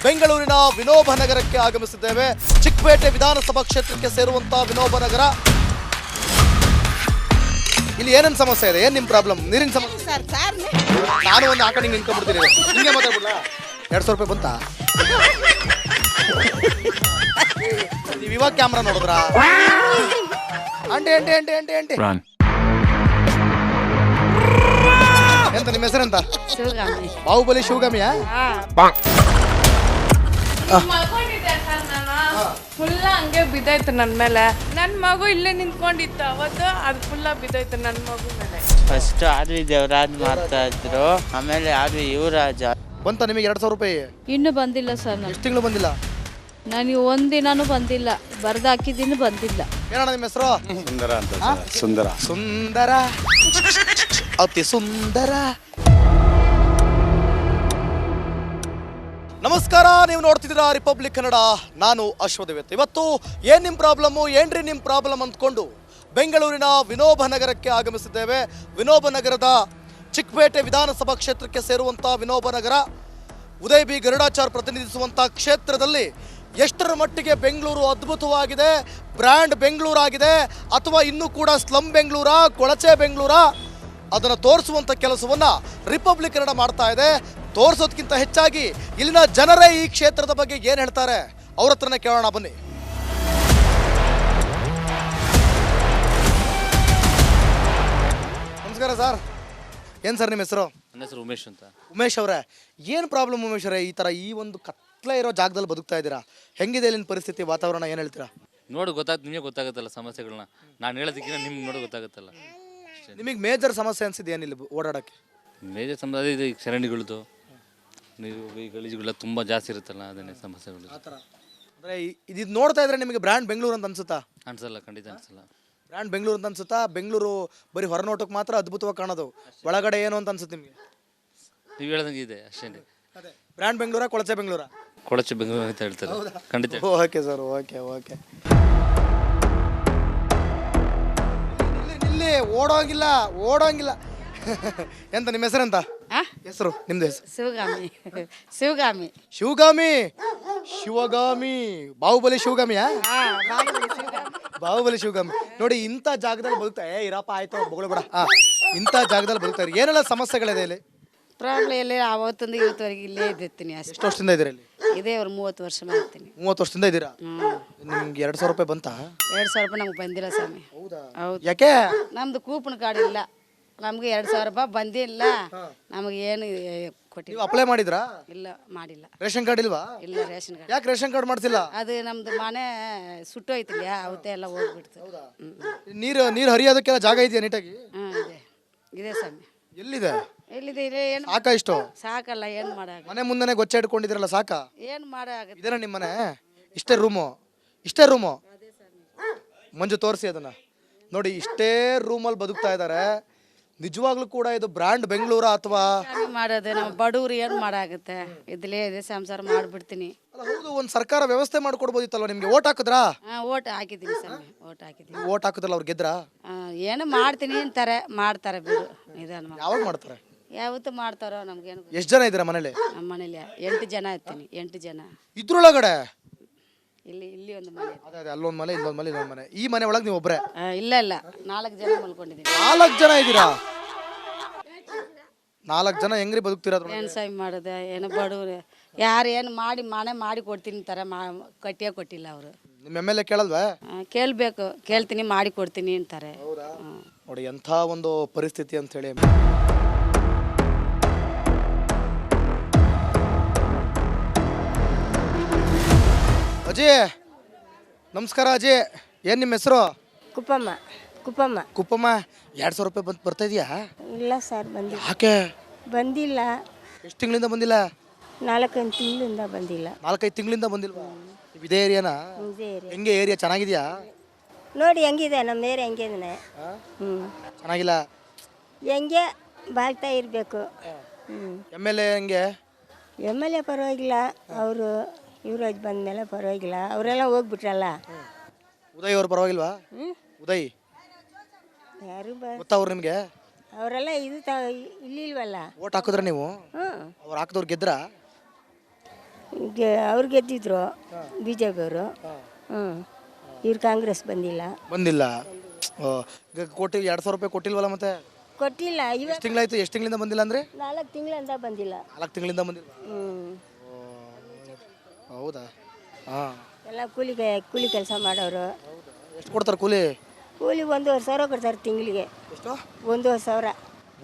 ಬೆಂಗಳೂರಿನ ವಿನೋಬ ನಗರಕ್ಕೆ ಆಗಮಿಸಿದ್ದೇವೆ. ಚಿಕ್ಕಪೇಟೆ ವಿಧಾನಸಭಾ ಕ್ಷೇತ್ರಕ್ಕೆ ಸೇರುವಂತಹ ವಿನೋಬ ನಗರ. ಇಲ್ಲಿ ಏನೇನು ಸಮಸ್ಯೆ ಇದೆ? ಏನ್ ನಿಮ್ ಪ್ರಾಬ್ಲಮ್? ನೀರಿನ ಸಮಸ್ಯೆ. ನಾನು ಒಂದು ಆ ಕಡೆ ನಿಂತ್ಕೊಂಡ್ಬಿಡ್ತೀನಿ. ಹಿಂಗೆ ಮಾತಾಡ್ಬಿಡ್ಲಾ? 200 ರೂಪಾಯಿ ಬಂತಾ? ನೀವು ಇವಾಗ ಕ್ಯಾಮ್ರಾ ನೋಡಿದ್ರಾ? Aunty aunty aunty aunty aunty ಎಂತ ನಿಮ್ಮ ಹೆಸರೆಂತ? ಬಾಹುಬಲಿ ಶಿವಗಾಮಿಯಾ? ಫುಲ್ ಹಂಗೆ ಬಿದ್ದೈತೆ ನನ್ನ ಮೇಲೆ. ನನ್ನ ಮಗು ಇಲ್ಲೇ ನಿಂತ್ಕೊಂಡಿತ್ತು ಅವತ್ತು, ಅದು ಫುಲ್ಲ ಬಿದ್ದೈತೆ ನನ್ನ ಮಗು ಮೇಲೆ. ಫಸ್ಟ್ ಆದ್ವಿ ದೇವರಾಜ್ ಮಾಡ್ತಾ ಇದ್ರು, ಆಮೇಲೆ ಆದ್ವಿ ಯುವರಾಜ. ಬಂತ ನಿಮಗೆ 200 ರೂಪಾಯಿ? ಇನ್ನೂ ಬಂದಿಲ್ಲ ಸರ್. ಎಷ್ಟು ತಿಂಗಳು ಬಂದಿಲ್ಲ? ನನಗೆ ಒಂದಿನಾನು ಬಂದಿಲ್ಲ, ಬರ್ದು ಹಾಕಿದ್ದೀನಿ ಬಂದಿಲ್ಲ. ಏನಣ್ಣ ನಿಮ್ಮ ಹೆಸರು? ಸುಂದರ ಅಂತ. ಸುಂದರ ಸುಂದರ ಅತಿ ಸುಂದರ. ನಮಸ್ಕಾರ, ನೀವು ನೋಡ್ತಿದ್ದೀರಾ ರಿಪಬ್ಲಿಕ್ ಕನ್ನಡ. ನಾನು ಅಶ್ವದೇವತ್. ಇವತ್ತು ಏನ್ ನಿಮ್ ಪ್ರಾಬ್ಲಮ್ಮು, ಏನ್ರಿ ನಿಮ್ ಪ್ರಾಬ್ಲಮ್ ಅಂದ್ಕೊಂಡು ಬೆಂಗಳೂರಿನ ವಿನೋಬ ನಗರಕ್ಕೆ ಆಗಮಿಸಿದ್ದೇವೆ. ವಿನೋಬ ನಗರದ ಚಿಕ್ಕಪೇಟೆ ವಿಧಾನಸಭಾ ಕ್ಷೇತ್ರಕ್ಕೆ ಸೇರುವಂತಹ ವಿನೋಬ ನಗರ ಉದಯ್ ಬಿ ಗರುಡಾಚಾರ್ ಪ್ರತಿನಿಧಿಸುವಂತಹ ಕ್ಷೇತ್ರದಲ್ಲಿ ಎಷ್ಟರ ಮಟ್ಟಿಗೆ ಬೆಂಗಳೂರು ಅದ್ಭುತವಾಗಿದೆ, ಬ್ರ್ಯಾಂಡ್ ಬೆಂಗಳೂರಾಗಿದೆ, ಅಥವಾ ಇನ್ನೂ ಕೂಡ ಸ್ಲಮ್ ಬೆಂಗಳೂರಾ, ಕೊಳಚೆ ಬೆಂಗಳೂರಾ, ಅದನ್ನು ತೋರಿಸುವಂಥ ಕೆಲಸವನ್ನು ರಿಪಬ್ಲಿಕ್ ಕನ್ನಡ ಮಾಡ್ತಾ ಇದೆ. ತೋರಿಸೋದಕ್ಕಿಂತ ಹೆಚ್ಚಾಗಿ ಇಲ್ಲಿನ ಜನರೇ ಈ ಕ್ಷೇತ್ರದ ಬಗ್ಗೆ ಏನು ಹೇಳ್ತಾರೆ ಅವ್ರ ಹತ್ರನೇ ಕೇಳೋಣ ಬನ್ನಿ. ನಮಸ್ಕಾರ ಸರ್. ಏನು ಸರ್ ನಿಮ್ಮ ಹೆಸರು? ನನ್ನ ಹೆಸರು ಉಮೇಶ್ ಅಂತ. ಉಮೇಶ್ ಅವರೇ, ಏನು ಪ್ರಾಬ್ಲಮ್ ಉಮೇಶ್ ಅವರೇ? ಈ ಥರ ಈ ಒಂದು ಕತ್ಲೆ ಇರೋ ಜಾಗದಲ್ಲಿ ಬದುಕ್ತಾ ಇದ್ದೀರಾ, ಹೆಂಗಿದೆ ಇಲ್ಲಿನ ಪರಿಸ್ಥಿತಿ, ವಾತಾವರಣ, ಏನು ಹೇಳ್ತೀರಾ? ನೋಡಿ ನಿಮಗೆ ಗೊತ್ತಾಗುತ್ತಲ್ಲ ಸಮಸ್ಯೆಗಳನ್ನ. ನಾನು ಹೇಳೋದಕ್ಕಿಂತ ನಿಮ್ಗೆ ನೋಡಿ ಗೊತ್ತಾಗುತ್ತಲ್ಲ. ನಿಮಗೆ ಮೇಜರ್ ಸಮಸ್ಯೆ ಅನ್ಸಿದೆ ಏನಿಲ್ಲ ಓಡಾಡೋಕ್ಕೆ? ಮೇಜರ್ ಸಮಸ್ಯೆ ಇದು ಚರಂಡಿಗಳದ್ದು, ನೀರು ಈ ಗಲೀಜುಗಳ ತುಂಬ ಜಾಸ್ತಿ ಇರುತ್ತಲ್ಲ, ಅದನ್ನೇ ಸಮಸ್ಯೆಗಳು. ಆ ಥರ ಅಂದರೆ ಇದು ನೋಡ್ತಾ ಇದ್ರೆ ನಿಮಗೆ ಬ್ರ್ಯಾಂಡ್ ಬೆಂಗಳೂರು ಅಂತ ಅನ್ಸುತ್ತಾ? ಅನ್ಸಲ್ಲ, ಖಂಡಿತ ಅನ್ಸಲ್ಲ. ಬ್ರ್ಯಾಂಡ್ ಬೆಂಗಳೂರು ಅಂತ ಅನ್ಸುತ್ತಾ? ಬೆಂಗಳೂರು ಬರೀ ಹೊರನೋಟಕ್ಕೆ ಮಾತ್ರ ಅದ್ಭುತವಾಗಿ ಕಾಣೋದು, ಒಳಗಡೆ ಏನು ಅಂತ ಅನ್ಸುತ್ತೆ ನಿಮಗೆ? ನೀವು ಹೇಳ್ದಂಗೆ ಇದೆ ಅಷ್ಟೇ. ಅದೇ ಬ್ರ್ಯಾಂಡ್ ಬೆಂಗಳೂರಾ, ಕೊಳಚೆ ಬೆಂಗಳೂರಾ? ಕೊಳಚೆ ಬೆಂಗಳೂರು ಅಂತ ಹೇಳ್ತಾರೆ, ಖಂಡಿತ. Okay sir, okay okay. ಇಲ್ಲಿ ಓಡೋಂಗಿಲ್ಲ, ಓಡೋಂಗಿಲ್ಲ. ಎಂತ ನಿಮ್ಮ ಹೆಸರೆಂತ? ಹೆಸರು ನಿಮ್ದು ಹೆಸರು? ಶಿವಗಾಮಿ. ಶಿವಗಾಮಿ. ಶಿವಗಾಮಿ. ಶಿವಗಾಮಿ. ಬಾಹುಬಲಿ ಶಿವಗಾಮಿಯಾ? ಬಾಹುಬಲಿ ಶಿವಗಾಮಿ. ನೋಡಿ, ಇಂಥ ಜಾಗದಲ್ಲಿ ಬದುಕ್ತಾ ಇರಪ್ಪ, ಆಯ್ತು ಬೊಗಳ್ಬೇಡ. ಇಂಥ ಜಾಗದಲ್ಲಿ ಬದುಕ್ತಾರೆ. ಏನೆಲ್ಲ ಸಮಸ್ಯೆಗಳಿದೆ ಇಲ್ಲಿ? ಪ್ರಾಬ್ಲಮ್ ಎಲ್ಲ ಅವತ್ತೊಂದು ಇವತ್ತುವರೆಗೆ ಇಲ್ಲೇ ಇದ್ದಿರ್ತೀನಿ ಅಷ್ಟೇ. ಎಷ್ಟು ವರ್ಷದಿಂದ ಇದ್ದೀರಾ ಇಲ್ಲಿ? ಇದೇ ಅವ್ರು 30 ವರ್ಷ ಮಾಡ್ತೀನಿ. 30 ವರ್ಷದಿಂದ ಇದ್ದೀರಾ? ನಿಮ್ಗೆ 200 ರೂಪಾಯಿ ಬಂತಾ? 2,000 ರೂಪಾಯಿ ನಮ್ಗೆ ಬಂದಿಲ್ಲ ಸ್ವಾಮಿ. ಹೌದಾ? ಹೌದು. ಯಾಕೆ? ನಮ್ದು ಕೂಪನ್ ಕಾರ್ಡ್ ಇಲ್ಲ, ನಮ್ಗೆ 2,000 ರೂಪಾಯಿ ಬಂದಿಲ್ಲ. ನಮಗೆ ಏನು ಕೊಟ್ಟಿಲ್ಲ. ನೀವು ಅಪ್ಲೈ ಮಾಡಿದ್ರಾ? ಇಲ್ಲ, ಮಾಡಿಲ್ಲ. ರೇಷನ್ ಕಾರ್ಡ್ ಇಲ್ವಾ? ಇಲ್ಲ, ರೇಷನ್ ಕಾರ್ಡ್. ಯಾಕೆ ರೇಷನ್ ಕಾರ್ಡ್ ಮಾಡ್ಸಿಲ್ಲ? ಅದು ನಮ್ದು ಮನೆ ಸುಟ್ಟೋಯ್ತಿಲ್ಲ, ಅವತ್ತೆ ಎಲ್ಲ ಹೋಗ್ಬಿಡ್ತು. ನೀರು ಹರಿಯೋದಕ್ಕೆಲ್ಲ ಜಾಗ ಇದೆಯಾ ನೀಟಾಗಿ? ಇದೆ ಸ್ವಾಮಿ. ಎಲ್ಲಿದೆ? ಎಲ್ಲಿದೆ? ಇದೆ. ಏನು ಸಾಕ ಇಷ್ಟು? ಸಾಕಲ್ಲ, ಏನು ಮಾಡಾಗ. ಮನೆ ಮುಂದೆನೆ ಗೊಚ್ಚೆ ಇಟ್ಕೊಂಡಿದ್ರಲ್ಲ, ಸಾಕ? ಏನು ಮಾಡಾಗ. ಇದೇನ ನಿಮ್ಮ ಮನೆ? ಇಷ್ಟೇ ರೂಮು? ಇಷ್ಟೇ ರೂಮು? ಮಂಜು ತೋರಿಸಿ ಅದನ್ನ ನೋಡಿ. ಇಷ್ಟೇ ರೂಮಲ್ಲಿ ಬದುಕ್ತಾ ಇದ್ದಾರೆ. ನಿಜವಾಗ್ಲೂ ಕೂಡ ಇದು ಬ್ರ್ಯಾಂಡ್ ಬೆಂಗಳೂರ ಅಥವಾ ಮಾಡೋದು? ನಮ್ಮ ಬಡವ್ರು ಏನು ಮಾಡಾಗುತ್ತೆ? ಇದ್ಲೇ ಇದೆ ಸಂಸಾರ ಮಾಡ್ಬಿಡ್ತೀನಿ. ಹೌದು, ಒಂದು ಸರ್ಕಾರ ವ್ಯವಸ್ಥೆ ಮಾಡ್ಕೊಡ್ಬೋದಿತ್ತಲ್ವ ನಿಮ್ಗೆ? ಓಟ್ ಹಾಕಿದ್ರಾ? ಓಟ್ ಹಾಕಿದ್ದೀನಿ ಸ್ವಾಮಿ, ಓಟ್ ಹಾಕಿದ್ದೀನಿ. ಓಟ್ ಹಾಕಿದ್ರಲ್ಲ, ಅವ್ರು ಗೆದ್ರಾ? ಏನು ಮಾಡ್ತೀನಿ ಅಂತಾರೆ, ಮಾಡ್ತಾರೆ ಬಿಡು. ನಿಧಾನ. ಯಾವಾಗ ಮಾಡ್ತಾರೆ? ಯಾವತ್ತು ಮಾಡ್ತಾರೋ ನಮ್ಗೇನು. ಎಷ್ಟು ಜನ ಇದ್ದೀರಾ ಮನೇಲಿ? ನಮ್ಮ ಮನೇಲಿ 8 ಜನ ಇರ್ತೀನಿ. 8 ಜನ ಇದ್ರೊಳಗಡೆ? ಇಲ್ಲಿ ಒಂದು ಮನೆ. ಅದೇ ಅಲ್ಲೊಂದು ಮನೆ, ಇಲ್ಲೊಂದು ಮನೆ, ಇಲ್ಲೊಂದು ಮನೆ. ಈ ಮನೆ ಒಳಗೆ ನೀವು ಒಬ್ಬರೇ? ಇಲ್ಲ, 4 ಜನ ಮಲ್ಕೊಂಡಿದ್ದೀನಿ. 4 ಜನ ಇದ್ದೀರಾ? 4 ಜನ ಹೆಂಗ್ರಿ ಬದುಕ್ತಿರೋದು? ಏನು ಸೈ ಮಾಡೋದು? ಏನು ಬಡವ್ರು ಯಾರು ಏನು ಮಾಡಿ ಮನೆ ಮಾಡಿ ಕೊಡ್ತೀನಿ ಅಂತಾರೆ, ಕಟ್ಟಿಯೇ ಕೊಟ್ಟಿಲ್ಲ ಅವರು. ನಿಮ್ಮ ಎಮ್.ಎಲ್.ಎ ಕೇಳಲ್ವಾ? ಕೇಳಬೇಕು, ಕೇಳ್ತೀನಿ, ಮಾಡಿ ಕೊಡ್ತೀನಿ ಅಂತಾರೆ. ನೋಡಿ ಎಂಥ ಒಂದು ಪರಿಸ್ಥಿತಿ ಅಂತ ಹೇಳಿ. ಅಜಯ್, ನಮಸ್ಕಾರ ಅಜಯ್. ಏನು ನಿಮ್ಮ ಹೆಸರು? ಕುಪ್ಪಮ್ಮ. ಕುಪ್ಪಮ್ಮ. ಕುಪ್ಪಮ್ಮ. 200 ರೂಪಾಯಿ ಬರ್ತಾ ಇದೆಯಾ? ಇಲ್ಲ ಸರ್, ಬಂದಿಲ್ಲ. ಯಾಕೆ ಬಂದಿಲ್ಲ. ಎಷ್ಟು ತಿಂಗಳಿಂದ ಬಂದಿಲ್ಲ? 4-5 ತಿಂಗಳಿಂದ ಬಂದಿಲ್ಲ. 4-5 ತಿಂಗಳಿಂದ ಬಂದಿಲ್ವಾ? ಇದೇ ಏರಿಯಾನಾ? ಹೆಂಗೆ ಏರಿಯಾ ಚೆನ್ನಾಗಿದೆಯಾ? ನೋಡಿ ಹೆಂಗಿದೆ ನಮ್ಮ ಏರಿಯಾ, ಹೆಂಗಿದೆ? ಚೆನ್ನಾಗಿಲ್ಲ. ಹೆಂಗೆ ಬಾಳ್ತಾ ಇರಬೇಕು. ಎಮ್.ಎಲ್.ಎ ಹೆಂಗೆ? ಎಮ್.ಎಲ್.ಎ ಪರವಾಗಿಲ್ಲ, ಅವರು ಯುವರಾಜ್ ಬಂದ ಮೇಲೆ ಪರವಾಗಿಲ್ಲ. ಅವರೆಲ್ಲ ಹೋಗ್ಬಿಟ್ರಲ್ಲ. ಉದಯ್ ಅವ್ರು ಪರವಾಗಿಲ್ವಾ? ಉದಯ್ ಯಾರು ಗೊತ್ತಾ ಅವ್ರು ನಿಮಗೆ? ಅವರೆಲ್ಲ ಇಲ್ಲಿಲ್ವಲ್ಲ. ಓಟ್ ಹಾಕಿದ್ರೆ ನೀವು? ಅವ್ರು ಹಾಕಿದವ್ರು ಗೆದ್ರಾ? ಅವ್ರು ಗೆದ್ದಿದ್ರು ಬಿ ಜೆ ಪಿಯವರು. ಹ್ಞೂ, ಇವ್ರು ಕಾಂಗ್ರೆಸ್ ಬಂದಿಲ್ಲ. ಬಂದಿಲ್ಲ. ಈಗ ಕೋಟಿ 2,000 ರೂಪಾಯಿ ಕೊಟ್ಟಿಲ್ವಲ್ಲ ಮತ್ತೆ? ಕೊಟ್ಟಿಲ್ಲ. ಇವಾಗ ಎಷ್ಟು ತಿಂಗಳಾಯ್ತು? ಎಷ್ಟು ತಿಂಗಳಿಂದ ಬಂದಿಲ್ಲ ಅಂದರೆ? 4 ತಿಂಗಳಿಂದ ಬಂದಿಲ್ಲ. 4 ತಿಂಗಳಿಂದ ಬಂದಿಲ್ಲ. ಹ್ಞೂ, ಹೌದಾ? ಹಾಂ. ಎಲ್ಲ ಕೂಲಿ ಕೆಲಸ ಮಾಡೋರು. ಎಷ್ಟು ಕೊಡ್ತಾರೆ ಕೂಲಿ? ಕೂಲಿ 1,500 ಕೊಡ್ತಾರೆ ತಿಂಗಳಿಗೆ. ಎಷ್ಟು? 1,500.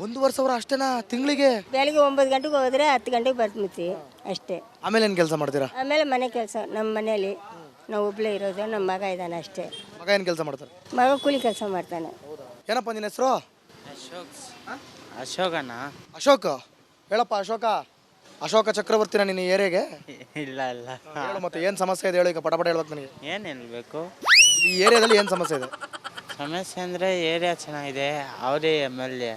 1,500 ಅಷ್ಟೇನಾ ತಿಂಗಳಿಗೆ? ಬೆಳಗ್ಗೆ 9 ಗಂಟೆಗೆ ಹೋದರೆ 10 ಗಂಟೆಗೆ ಬರ್ತೀವಿ ಅಷ್ಟೇ. ಆಮೇಲೆ ಏನು ಕೆಲಸ ಮಾಡ್ತೀರಾ? ಆಮೇಲೆ ಮನೆ ಕೆಲಸ. ನಮ್ಮ ಮನೇಲಿ ನಾವು ಒಬ್ಬಳೇ ಇರೋದು, ನಮ್ಮ ಮಗ ಇದ್ದಾನೆ ಅಷ್ಟೇ. ಮಗ ಏನು ಕೆಲಸ ಮಾಡ್ತಾರೆ? ಮಗ ಕೂಲಿ ಕೆಲಸ ಮಾಡ್ತಾನೆ. ಏನಪ್ಪ ನಿನ್ನ ಹೆಸರು? ಅಶೋಕಣ್ಣ. ಅಶೋಕ್. ಹೇಳಪ್ಪ ಅಶೋಕ ಚಕ್ರವರ್ತಿನ ನಿನ್ನ ಏರಿಯಾಗೆ? ಇಲ್ಲ ಇಲ್ಲ, ಹೇಳು ಮತ್ತೆ ಏನು ಸಮಸ್ಯೆ ಇದೆ ಹೇಳು, ಈಗ ಪಟ ಹೇಳ್ಬೇಕು ನನಗೆ. ಏನು ಹೇಳ್ಬೇಕು? ಈ ಏರಿಯಾದಲ್ಲಿ ಏನು ಸಮಸ್ಯೆ ಇದೆ? ಸಮಸ್ಯೆ ಅಂದರೆ ಏರಿಯಾ ಚೆನ್ನಾಗಿದೆ, ಅವರೇ MLA.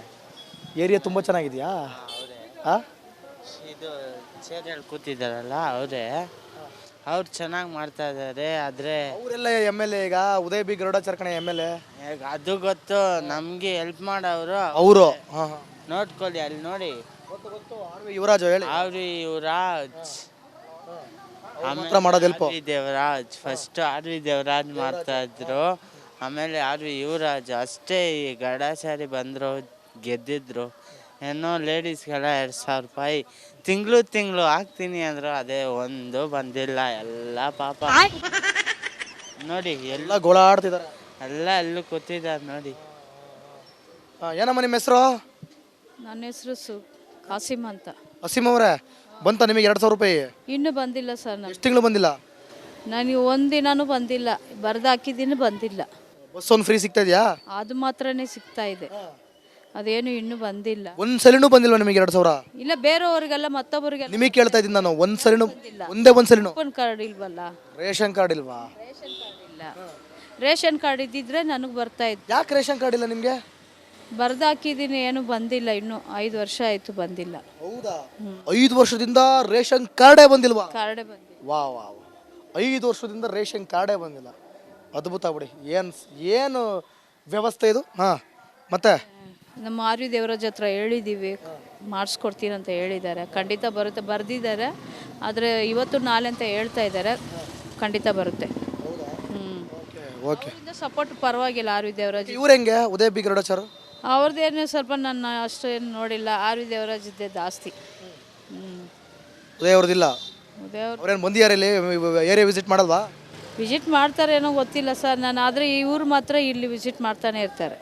ಏರಿಯಾ ತುಂಬ ಚೆನ್ನಾಗಿದೆಯಾ? ಹಾಂ, ಇದು ಚೇರಲ್ಲಿ ಕೂತಿದ್ದಾರಲ್ಲ ಅವರೇ, ಅವ್ರು ಚೆನ್ನಾಗಿ ಮಾಡ್ತಾ ಇದ್ದಾರೆ. ಆದರೆ ಅವರೆಲ್ಲ MLA. ಈಗ ಉದಯ್ ಬಿ ಗರುಡಾಚಾರ್ಕಣೆ MLA. ಅದು ಗೊತ್ತು, ನಮಗೆ ಹೆಲ್ಪ್ ಮಾಡೋರು ಅವರು. ಹಾಂ ಹಾಂ, ನೋಡ್ಕೊಳ್ಳಿ, ಅಲ್ಲಿ ನೋಡಿ. ಯುವರಾಜು ಹೇಳಿ. ಅವ್ರಿ ಯುವರಾಜ್, ಮಾತ್ರ ಮಾಡೋದು ಹೆಲ್ಪ್. ದೇವರಾಜ್ ಫಸ್ಟ್ ಆರ್.ವಿ. ದೇವರಾಜ್ ಮಾಡ್ತಾ ಇದ್ರು, ಆಮೇಲೆ ಆರ್.ವಿ. ಯುವರಾಜ್ ಅಷ್ಟೇ. ಈ ಗಡಾಚಾರಿ ಬಂದರು, ಗೆದ್ದಿದ್ರು. ಏನೋ ಲೇಡೀಸ್ಗೆಲ್ಲ 2,000 ರೂಪಾಯಿ ತಿಂಗಳು ಹಾಕ್ತೀನಿ ಅಂದರು, ಅದೇ ಒಂದು ಬಂದಿಲ್ಲ. ಎಲ್ಲ ಪಾಪ ನೋಡಿ, ಎಲ್ಲ ಗೋಳಾಡ್ತಿದ್ದಾರೆ. ಎಲ್ಲ ಅಲ್ಲೂ ಕೂತಿದ್ದಾರೆ ನೋಡಿ. ಏನಮ್ಮ ನಿಮ್ಮ ಹೆಸರು? ನನ್ನ ಹೆಸರು ಕಾಸಿಮ್ ಅಂತ. ಅಸೀಮ್ ಅವರೇ, ಬಂತ ನಿಮಗೆ 2,000 ರೂಪಾಯಿ? ಇನ್ನೂ ಬಂದಿಲ್ಲ ಸರ್. ನಾನು ಎಷ್ಟು ತಿಂಗಳು ಬಂದಿಲ್ಲ? ನನಗೆ ಒಂದಿನೂ ಬಂದಿಲ್ಲ, ಬರ್ದು ಹಾಕಿದ್ದೀನಿ, ಬಂದಿಲ್ಲ. ಬಸ್ ಒಂದು ಫ್ರೀ ಸಿಗ್ತಾ ಇದೆಯಾ? ಅದು ಮಾತ್ರನೇ ಸಿಗ್ತಾ ಇದೆ, ಅದೇನು ಇನ್ನೂ ಬಂದಿಲ್ಲ. ಒಂದ್ಸಲಿನೂ ಬಂದಿಲ್ವಾ ನಿಮಗೆ 2,000? ಇಲ್ಲ, ಬೇರೆಯವ್ರಿಗೆಲ್ಲ ಮತ್ತೊಬ್ಬರಿಗೆಲ್ಲ ನಿಮಗೆ ಕೇಳ್ತಾ ಇದ್ದೀನಿ ನಾನು. ಒಂದ್ಸಲಿನೂ? ಒಂದ್ಸಲಿನೂ ರೇಷನ್ ಕಾರ್ಡ್ ಇಲ್ವಲ್ಲ. ರೇಷನ್ ಕಾರ್ಡ್ ಇಲ್ವಾ? ರೇಷನ್ ಕಾರ್ಡ್ ಇಲ್ಲ. ರೇಷನ್ ಕಾರ್ಡ್ ಇದ್ದಿದ್ರೆ ನನಗೆ ಬರ್ತಾ ಇತ್ತು. ಯಾಕೆ ರೇಷನ್ ಕಾರ್ಡ್ ಇಲ್ಲ ನಿಮಗೆ? ಬರ್ದು ಹಾಕಿದ್ದೀನಿ, ಏನು ಬಂದಿಲ್ಲ. ಇನ್ನು 5 ವರ್ಷ ಆಯ್ತು, ಬಂದಿಲ್ಲ. ಹೌದಾ? 5 ವರ್ಷದಿಂದ ರೇಷನ್ ಕಾರ್ಡೇ ಬಂದಿಲ್ವಾ? ಕಾರ್ಡೇ ಬಂದಿಲ್ಲ. ವಾ 5 ವರ್ಷದಿಂದ ರೇಷನ್ ಕಾರ್ಡೇ ಬಂದಿಲ್ಲ. ಅದ್ಭುತ ಬಿಡಿ. ಏನು ವ್ಯವಸ್ಥೆ ಇದು? ಹಾಂ, ಮತ್ತೆ ನಮ್ಮ ಆರ್.ವಿ. ದೇವರಾಜ್ ಹತ್ರ ಹೇಳಿದ್ದೀವಿ, ಮಾಡಿಸ್ಕೊಡ್ತೀನಿ ಅಂತ ಹೇಳಿದ್ದಾರೆ. ಖಂಡಿತ ಬರುತ್ತೆ, ಬರೆದಿದ್ದಾರೆ. ಆದರೆ ಇವತ್ತು ನಾಳೆ ಅಂತ ಹೇಳ್ತಾ ಇದ್ದಾರೆ, ಖಂಡಿತ ಬರುತ್ತೆ. ಓಕೆ. ಸಪೋರ್ಟ್ ಪರವಾಗಿಲ್ಲ ಆರ್.ವಿ. ದೇವರಾಜ್. ಇವ್ರು ಹೆಂಗೆ? ಉದಯ್ ಬಿ ಗರುಡಾಚಾರ್ ಅವ್ರದ್ದೇನು ಸ್ವಲ್ಪ ನನ್ನ ಅಷ್ಟು ಏನು ನೋಡಿಲ್ಲ. ಆರ್.ವಿ. ದೇವರಾಜ್ದೇ ಜಾಸ್ತಿ. ಉದಯ್ ಅವ್ರದ್ದಿಲ್ಲ. ಉದಯ್ ಅವ್ರು ಅವ್ರೇನು ಬಂದಿದ್ದಾರೆ ಇಲ್ಲಿ ಏರಿಯಾ ವಿಸಿಟ್ ಮಾಡಲ್ವಾ? ವಿಸಿಟ್ ಮಾಡ್ತಾರೇನೋ ಗೊತ್ತಿಲ್ಲ ಸರ್ ನಾನು. ಆದರೆ ಇವ್ರು ಮಾತ್ರ ಇಲ್ಲಿ ವಿಸಿಟ್ ಮಾಡ್ತಾನೆ ಇರ್ತಾರೆ.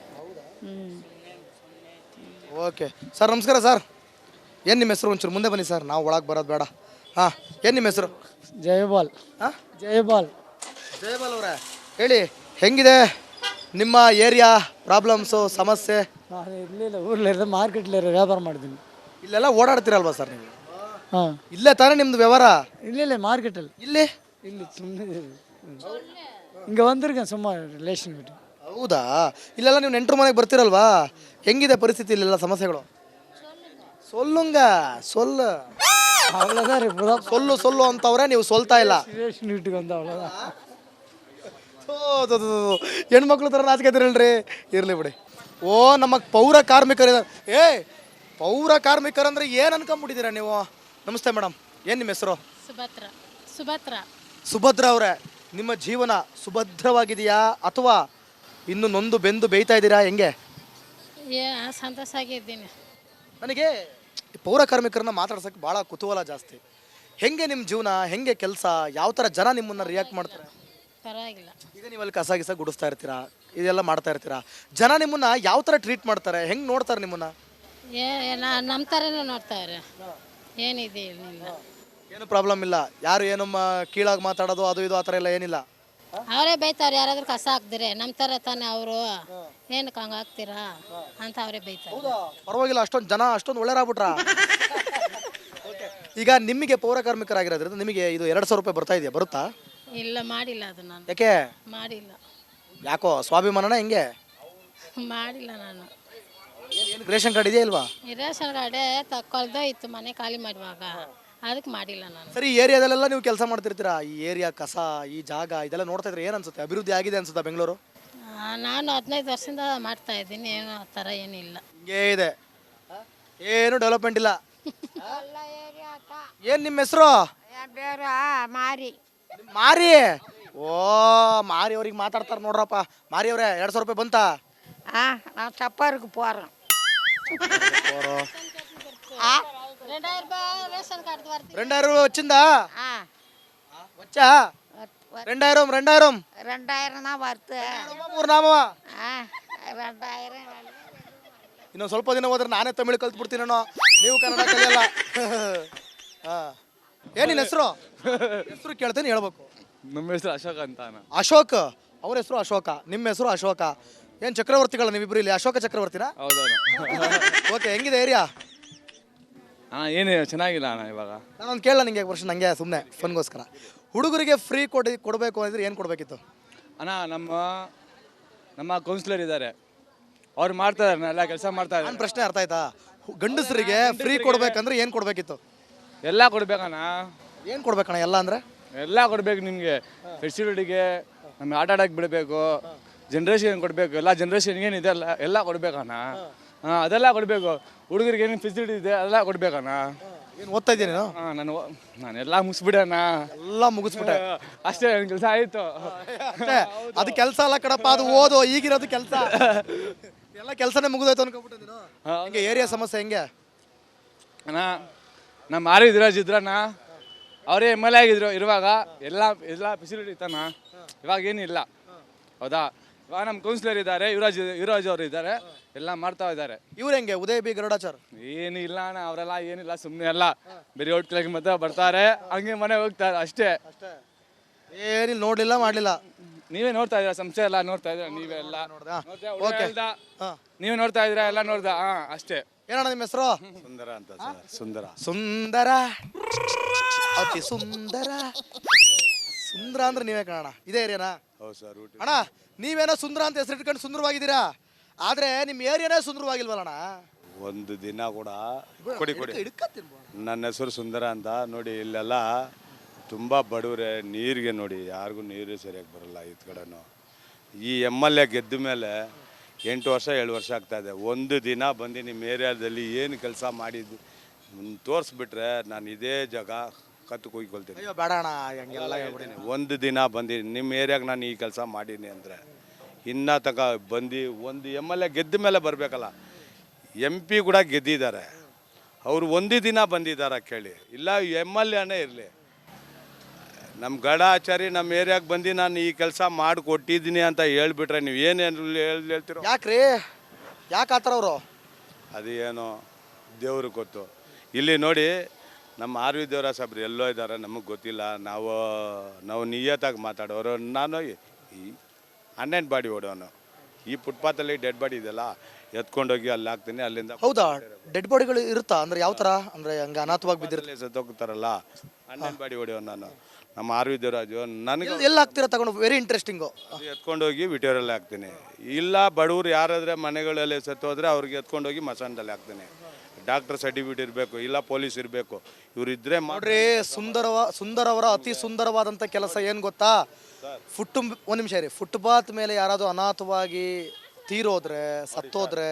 ಓಕೆ ಸರ್, ನಮಸ್ಕಾರ ಸರ್. ಏನು ನಿಮ್ಮ ಹೆಸರು? ಒಂಚೂರು ಮುಂದೆ ಬನ್ನಿ ಸರ್, ನಾವು ಒಳಗೆ ಬರೋದು ಬೇಡ. ಹಾಂ, ಏನು ನಿಮ್ಮ ಹೆಸರು? ಜಯಪಾಲ್. ಹಾಂ, ಜಯಪಾಲ್ ಅವರೇ ಹೇಳಿ, ಹೆಂಗಿದೆ ನಿಮ್ಮ ಏರಿಯಾ ಪ್ರಾಬ್ಲಮ್ಸು, ಸಮಸ್ಯೆ? ನಾನು ಇರಲಿಲ್ಲ, ಊರ್ಲಿರೋ ಮಾರ್ಕೆಟ್ಲಿರೋ ವ್ಯಾಪಾರ ಮಾಡಿದ್ದೀನಿ. ಇಲ್ಲೆಲ್ಲ ಓಡಾಡ್ತೀರಲ್ವಾ ಸರ್ ನೀವು? ಹಾಂ, ಇಲ್ಲೇ ತಾನೇ ನಿಮ್ಮದು ವ್ಯವಹಾರ? ಇಲ್ಲ ಮಾರ್ಕೆಟಲ್ಲಿ. ಇಲ್ಲಿ ಸುಮ್ಮನೆ ಹಿಂಗೆ ಬಂದಿರ್ತೀನಿ ಸುಮ್ಮನೆ ರಿಲೇಷನ್ ಬಿಟ್ಟು. ಹೌದಾ? ಇಲ್ಲೆಲ್ಲ ನೀವು ನೆಂಟ್ರ ಮನೆಗೆ ಬರ್ತೀರಲ್ವಾ? ಹೆಂಗಿದೆ ಪರಿಸ್ಥಿತಿ ಇಲ್ಲೆಲ್ಲ ಸಮಸ್ಯೆಗಳು? ಅவ்வளோதான் ರೀ, ಸೊಲ್ಲು ಅಂತವ್ರೆ, ನೀವು ಸೋಲ್ತಾ ಇಲ್ಲ. ರಿಲೇಷನ್ ಬಿಟ್ಟು ಅಂತ ಅவ்வளோதான். ಹೆಣ್ಮಕ್ಳು ಥರ ನಾಚಿಕೆತೀರಲ್ರಿ. ಇರಲಿ ಬಿಡಿ. ಓ, ನಮ್ಮ ಪೌರ ಕಾರ್ಮಿಕರು ಇದ್ದಾರೆ. ಪೌರ ಕಾರ್ಮಿಕರಂದ್ರೆ ಏನು ಅನ್ಕೊಂಬಿಟ್ಟಿದ್ದೀರಾ ನೀವು? ನಮಸ್ತೆ ಮೇಡಮ್, ಏನು ನಿಮ್ಮ ಹೆಸರು? ಸುಭದ್ರ ಅವರೇ, ನಿಮ್ಮ ಜೀವನ ಸುಭದ್ರವಾಗಿದೆಯಾ ಅಥವಾ ಇನ್ನು ನೊಂದು ಬೆಂದು ಬೇಯ್ತಾ ಇದ್ದೀರಾ? ಹೆಂಗೆ? ಸಂತೋಷ ಆಗಿದ್ದೀನಿ. ನನಗೆ ಪೌರ ಕಾರ್ಮಿಕರನ್ನ ಮಾತಾಡ್ಸೋಕ್ಕೆ ಭಾಳ ಕುತೂಹಲ ಜಾಸ್ತಿ. ಹೆಂಗೆ ನಿಮ್ಮ ಜೀವನ, ಹೆಂಗೆ ಕೆಲಸ, ಯಾವ ಥರ ಜನ ನಿಮ್ಮನ್ನು ರಿಯಾಕ್ಟ್ ಮಾಡ್ತಾರೆ? ಪರವಾಗಿಲ್ಲ. ಈಗ ನೀವು ಅಲ್ಲಿ ಕಸ ಗುಡಿಸ್ತಾ ಇರ್ತೀರಾ, ಇದೆಲ್ಲ ಮಾಡ್ತಾ ಇರ್ತೀರಾ, ಜನ ನಿಮ್ಮನ್ನ ಯಾವ ಥರ ಟ್ರೀಟ್ ಮಾಡ್ತಾರೆ, ಹೆಂಗೆ ನೋಡ್ತಾರೆ ನಿಮ್ಮನ್ನ? ನಮ್ಮ ಥರನೇ ನೋಡ್ತಾವ್ರೆ, ಏನಿದೆ ಇಲ್ಲ. ಏನು ಪ್ರಾಬ್ಲಮ್ ಇಲ್ಲ, ಯಾರು ಏನು ಕೀಳಾಗಿ ಮಾತಾಡೋದು ಅದು ಇದು ಆ ಥರ ಎಲ್ಲ ಏನಿಲ್ಲ. ಅವರೇ ಬೈತಾರೆ, ಯಾರಾದ್ರೂ ಕಸ ಹಾಕ್ತಾರೆ. ನಮ್ಮ ಥರ ತಾನೇ ಅವರು, ಏನಕ್ಕೆ ಹಂಗೆ ಹಾಕ್ತೀರಾ ಅಂತ ಅವರೇ ಬೈತಾರೆ. ಪರವಾಗಿಲ್ಲ, ಅಷ್ಟೊಂದು ಜನ ಅಷ್ಟೊಂದು ಒಳ್ಳೆಯರಾಗ್ಬಿಟ್ರ. ಈಗ ನಿಮಗೆ ಪೌರ ಕಾರ್ಮಿಕರಾಗಿರೋದ್ರಿಂದ ನಿಮಗೆ ಇದು 2,000 ರೂಪಾಯಿ ಬರ್ತಾ ಇದೆಯಾ? ಬರುತ್ತಾ? ಇಲ್ಲ, ಮಾಡಿಲ್ಲ ಅದು ನಾನು. ಯಾಕೆ ಮಾಡಿಲ್ಲ? ಯಾಕೋ ಸ್ವಾಭಿಮಾನನ ಹೆಂಗೆ? ಮಾಡಿಲ್ಲ ನಾನು. ಏನು ರೇಷನ್ ಕಾರ್ಡ್ ಇದೆಯಾ ಇಲ್ವಾ? ಈ ರೇಷನ್ ಕಾರ್ಡೇ ತಕ್ಕೊಳ್ದೋ ಇತ್ತು ಮನೆ ಖಾಲಿ ಮಾಡುವಾಗ, ಅದಕ್ಕೆ ಮಾಡಿಲ್ಲ ನಾನು. ಸರಿ, ಈ ಏರಿಯಾದಲ್ಲೆಲ್ಲ ನೀವು ಕೆಲಸ ಮಾಡ್ತಿರ್ತೀರಾ, ಈ ಏರಿಯಾ ಕಸ, ಈ ಜಾಗ ಇದೆಲ್ಲ ನೋಡ್ತಾ ಇದ್ರೆ ಏನು ಅನ್ಸುತ್ತೆ? ಅಭಿವೃದ್ಧಿ ಆಗಿದೆ ಅನ್ಸುತ್ತಾ ಬೆಂಗಳೂರು? ನಾನು 15 ವರ್ಷದಿಂದ ಮಾಡ್ತಾ ಇದ್ದೀನಿ, ಏನು ಆ ಥರ ಏನಿಲ್ಲ. ಹಿಂಗೇ ಇದೆ, ಏನು ಡೆವಲಪ್ಮೆಂಟ್ ಇಲ್ಲ. ಏನು ನಿಮ್ಮ ಹೆಸರು? ಬೇರ ಮಾರಿ ಮಾರಿ ಓ ಮಾರಿ ಅವ್ರಿಗೆ ಮಾತಾಡ್ತಾರೆ ನೋಡ್ರಪ್ಪ. ಮಾರಿ ಅವ್ರೆ 200 ರೂಪಾಯಿ ಬಂತಾ? நான் சப்பாருக்கு போகிறோம் 2000 ரூபாய் ரேஷன் கார்டு வருது. 2000 ரூபாய் வச்சிருந்தா வச்சா 2000 2000 தான் வருது. 3 ನಾಮವಾ 2000 ಇನ್ನೊಂದು ಸ್ವಲ್ಪ ದಿನ ಹೋದ್ರೆ ನಾನೇ ತಮಿಳು ಕಲ್ತ್ಬಿಡ್ತೀನೋ, ನೀವು ಕನ್ನಡ ಕಲಿಯಲ್ಲ. ಏನ್ ನಿನ್ನ ಹೆಸರು? ಹೆಸರು ಕೇಳ್ತೇನೆ ಹೇಳ್ಬೇಕು. ನಮ್ಮ ಹೆಸರು ಅಶೋಕ್ ಅಂತ ಅಶೋಕ್. ಅವ್ರ ಹೆಸರು ಅಶೋಕ, ನಿಮ್ಮ ಹೆಸರು ಅಶೋಕ. ಏನ್ ಚಕ್ರವರ್ತಿಗಳ ನೀವಿಬ್ರು ಇಲ್ಲಿ? ಅಶೋಕ ಚಕ್ರವರ್ತಿನ? ಹೌದೌದು. ಓಕೆ, ಹೆಂಗಿದೆ ಏರಿಯಾ? ಅಣ್ಣ ಏನು ಚೆನ್ನಾಗಿಲ್ಲ ಅಣ್ಣ ಇವಾಗ. ನಾನೊಂದು ಕೇಳಲ್ಲ ನಿಂಗೆ ವರ್ಷ ನಂಗೆ ಸುಮ್ಮನೆ ಫನ್ಗೋಸ್ಕರ. ಹುಡುಗರಿಗೆ ಫ್ರೀ ಕೊಡಬೇಕು ಅಂದ್ರೆ ಏನು ಕೊಡಬೇಕಿತ್ತು? ಅಣ್ಣ ನಮ್ಮ ಕೌನ್ಸಿಲರ್ ಇದ್ದಾರೆ, ಅವ್ರು ಮಾಡ್ತಾರೆ ಎಲ್ಲ ಕೆಲಸ ಮಾಡ್ತಾರೆ. ನನ್ನ ಪ್ರಶ್ನೆ ಅರ್ಥ ಆಯ್ತಾ? ಗಂಡಸರಿಗೆ ಫ್ರೀ ಕೊಡ್ಬೇಕಂದ್ರೆ ಏನು ಕೊಡಬೇಕಿತ್ತು? ಎಲ್ಲ ಕೊಡ್ಬೇಕಣ್ಣ. ಏನು ಕೊಡ್ಬೇಕಣ್ಣ? ಎಲ್ಲ ಅಂದ್ರೆ ಎಲ್ಲ ಕೊಡ್ಬೇಕು ನಿಮಗೆ. ಫೆಸಿಲಿಟಿಗೆ ನಮ್ಗೆ ಆಟ ಆಡಕ್ಕೆ ಬಿಡಬೇಕು, ಜನ್ರೇಷನ್ ಕೊಡಬೇಕು, ಎಲ್ಲ ಜನ್ರೇಷನ್ಗೆ ಏನಿದೆ ಎಲ್ಲ ಕೊಡ್ಬೇಕಣ್ಣ. ಅದೆಲ್ಲ ಕೊಡಬೇಕು. ಹುಡುಗರಿಗೆ ಏನೇನು ಫೆಸಿಲಿಟಿ ಇದೆ ಅದೆಲ್ಲ ಕೊಡ್ಬೇಕಣ್ಣ. ಏನು ಓದ್ತಾ ಇದ್ದೀನಿ ನೀನು? ನಾನೆಲ್ಲ ಮುಗಿಸ್ಬಿಡಣ್ಣ. ಎಲ್ಲ ಮುಗಿಸ್ಬಿಟ್ಟೆ ಅಷ್ಟೇ, ನನ್ನ ಕೆಲಸ ಆಯಿತು. ಅದು ಕೆಲಸ ಅಲ್ಲ ಕಡಪ್ಪ, ಅದು ಓದು. ಈಗಿರೋದು ಕೆಲಸ. ಎಲ್ಲ ಕೆಲಸನೇ ಮುಗಿದೋಯ್ತು ಅನ್ಕೊಬಿಟ್ಟೆ ನೀನು. ಹಿಂಗೆ ಏರಿಯಾ ಸಮಸ್ಯೆ ಹೆಂಗೆ ಅಣ್ಣ? ನಮ್ಮ ಆರ್ವಿರಾಜ್ ಇದ್ರಣ್ಣ, ಅವರೇ MLA ಆಗಿದ್ರು ಇರುವಾಗ ಎಲ್ಲ ಫೆಸಿಲಿಟಿ ಇತ್ತಣ್ಣ. ಇವಾಗ ಏನಿಲ್ಲ, ಹೌದಾ? ಇವಾಗ ನಮ್ಮ ಕೌನ್ಸಿಲರ್ ಇದ್ದಾರೆ, ಯುವರಾಜ್ ಅವರು ಇದ್ದಾರೆ, ಎಲ್ಲ ಮಾಡ್ತಾ ಇದ್ದಾರೆ. ಇವ್ರು ಹೆಂಗೆ? ಉದಯ್ ಬಿ ಗರುಡಾಚಾರ್ ಏನು ಇಲ್ಲ ಅಣ್ಣ, ಅವರೆಲ್ಲ ಏನಿಲ್ಲ, ಸುಮ್ಮನೆ ಎಲ್ಲ ಬೇರೆ ಔಟ್ ಕೆಳಗೆ ಮತ್ತೆ ಬರ್ತಾರೆ, ಹಂಗೆ ಮನೆ ಹೋಗ್ತಾರೆ ಅಷ್ಟೇ. ಏನಿಲ್ಲ, ನೋಡ್ಲಿಲ್ಲ ಮಾಡಲಿಲ್ಲ. ನೀವೇ ನೋಡ್ತಾ ಇದ್ದೀರಾ, ಸಂಸ್ಥೆ ಎಲ್ಲ ನೋಡ್ತಾ ಇದ್ದೀರಾ, ನೀವೆಲ್ಲ ನೀವೇ ನೋಡ್ತಾ ಇದ್ದೀರಾ, ಎಲ್ಲ ನೋಡ್ದ. ಅಷ್ಟೇ. ಏನಣ್ಣ ನಿಮ್ಮ ಹೆಸರು? ಸುಂದರ ಅಂತ ಸರ್. ಸುಂದರ ಸುಂದರ, ಅತಿ ಸುಂದರ. ಸುಂದರ ಅಂದ್ರೆ ನೀವೇ ಕಣಣ್ಣ. ಇದೇ ಏರಿಯಾನಾ? ಹೌದು ಸರ್. ಅಣ್ಣ ನೀವೇನೋ ಸುಂದರ ಅಂತ ಹೆಸರು ಇಟ್ಕೊಂಡು ಸುಂದರವಾಗಿದ್ದೀರಾ, ಆದ್ರೆ ನಿಮ್ಮ ಏರಿಯಾನೇ ಸುಂದರವಾಗಿಲ್ವಲ್ಲಣ್ಣ? ಒಂದು ದಿನ ಕೂಡ ಕೊಡಿ. ನನ್ನ ಹೆಸರು ಸುಂದರ ಅಂತ. ನೋಡಿ ಇಲ್ಲೆಲ್ಲ ತುಂಬ ಬಡವ್ರೆ, ನೀರಿಗೆ ನೋಡಿ ಯಾರಿಗೂ ನೀರು ಸರಿಯಾಗಿ ಬರಲ್ಲ. ಈ ಕಡೆನೂ ಈ MLA ಗೆದ್ದ ಮೇಲೆ 8 ವರ್ಷ 7 ವರ್ಷ ಆಗ್ತಾಯಿದೆ. ಒಂದು ದಿನ ಬಂದು ನಿಮ್ಮ ಏರಿಯಾದಲ್ಲಿ ಏನು ಕೆಲಸ ಮಾಡಿದ್ದು ತೋರಿಸ್ಬಿಟ್ರೆ ನಾನು ಇದೇ ಜಾಗ ಕತ್ತು ಕೊಯ್ಕೊಳ್ತೀನಿ. ಅಯ್ಯೋ ಬೇಡ ಅಣ್ಣ, ಹಂಗೆಲ್ಲ ಹೇಳ್ಬಿಡಿ. ಒಂದು ದಿನ ಬಂದು ನಿಮ್ಮ ಏರಿಯಾಗೆ ನಾನು ಈ ಕೆಲಸ ಮಾಡೀನಿ ಅಂದರೆ ಇನ್ನ ತನಕ ಬಂದು ಒಂದು MLA ಗೆದ್ದ ಮೇಲೆ ಬರಬೇಕಲ್ಲ. MP ಕೂಡ ಗೆದ್ದಿದ್ದಾರೆ, ಅವರು ಒಂದು ದಿನ ಬಂದಿದ್ದಾರೆ ಕೇಳಿ. ಇಲ್ಲ MLAನೇ ಇರಲಿ, ನಮ್ಮ ಗಡಾಚಾರಿ ನಮ್ಮ ಏರಿಯಾಗೆ ಬಂದು ನಾನು ಈ ಕೆಲಸ ಮಾಡಿಕೊಟ್ಟಿದ್ದೀನಿ ಅಂತ ಹೇಳ್ಬಿಟ್ರೆ ನೀವು ಏನೇನು ಹೇಳ್ತೀರೋ? ಯಾಕ್ರಿ, ಯಾಕೆ ಆ ಥರ ಅವರು? ಅದು ಏನೋ ದೇವ್ರಿಗೆ ಗೊತ್ತು. ಇಲ್ಲಿ ನೋಡಿ ನಮ್ಮ ಆರ್ವಿ ದೇವರ ಸಾಬ್ರು ಎಲ್ಲೋ ಇದ್ದಾರೆ, ನಮಗೆ ಗೊತ್ತಿಲ್ಲ. ನಾವು ನಿಯತ್ತಾಗಿ ಮಾತಾಡೋರು. ನಾನು ಈ ಅನ್ನೆಂಟ್ ಬಾಡಿ ಓಡೋನು. ಈ ಫುಟ್ಪಾತಲ್ಲಿ ಡೆಡ್ ಬಾಡಿ ಇದೆಯಲ್ಲ, ಎತ್ಕೊಂಡೋಗಿ ಅಲ್ಲಿ ಹಾಕ್ತೀನಿ. ಅಲ್ಲಿಂದ ಹೌದಾ? ಡೆಡ್ ಬಾಡಿಗಳು ಇರುತ್ತಾ? ಅಂದ್ರೆ ಯಾವ ಥರ? ಅಂದ್ರೆ ಹಂಗೆ ಅನಾಥವಾಗಿ ಬಿದ್ದಿರುತ್ತೆ, ಸತ್ತೋಗ್ತಾರಲ್ಲ, ಅನ್ನೆಂಟ್ ಬಾಡಿ ಹೊಡೆಯೋ ನಾನು. ನಮ್ಮ ಆರ್ವಿ ದೇವರಾಜು ನನಗೆ ಎಲ್ಲ ಹಾಕ್ತೀರಾ ತಗೊಂಡು? Very interesting. ಎತ್ಕೊಂಡೋಗಿ ವಿಟೋರಲ್ಲಿ ಹಾಕ್ತೀನಿ. ಇಲ್ಲ ಬಡವ್ರು ಯಾರಾದರೆ ಮನೆಗಳಲ್ಲಿ ಸತ್ತೋದ್ರೆ ಅವ್ರಿಗೆ ಎತ್ಕೊಂಡೋಗಿ ಮಸಾನದಲ್ಲಿ ಹಾಕ್ತೀನಿ. ಡಾಕ್ಟರ್ ಸರ್ಟಿಫಿಕೇಟ್ ಇರಬೇಕು, ಇಲ್ಲ ಪೊಲೀಸ್ ಇರಬೇಕು. ಇವರಿದ್ರೆ ನೋಡ್ರಿ, ಸುಂದರವರ ಅತಿ ಸುಂದರವಾದಂಥ ಕೆಲಸ ಏನು ಗೊತ್ತಾ? ಒಂದು ನಿಮಿಷ ರೀ. ಫುಟ್ಪಾತ್ ಮೇಲೆ ಯಾರಾದರೂ ಅನಾಥವಾಗಿ ತೀರೋದ್ರೆ, ಸತ್ತೋದ್ರೆ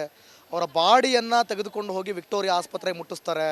ಅವರ ಬಾಡಿಯನ್ನು ತೆಗೆದುಕೊಂಡು ಹೋಗಿ ವಿಕ್ಟೋರಿಯಾ ಆಸ್ಪತ್ರೆಗೆ ಮುಟ್ಟಿಸ್ತಾರೆ.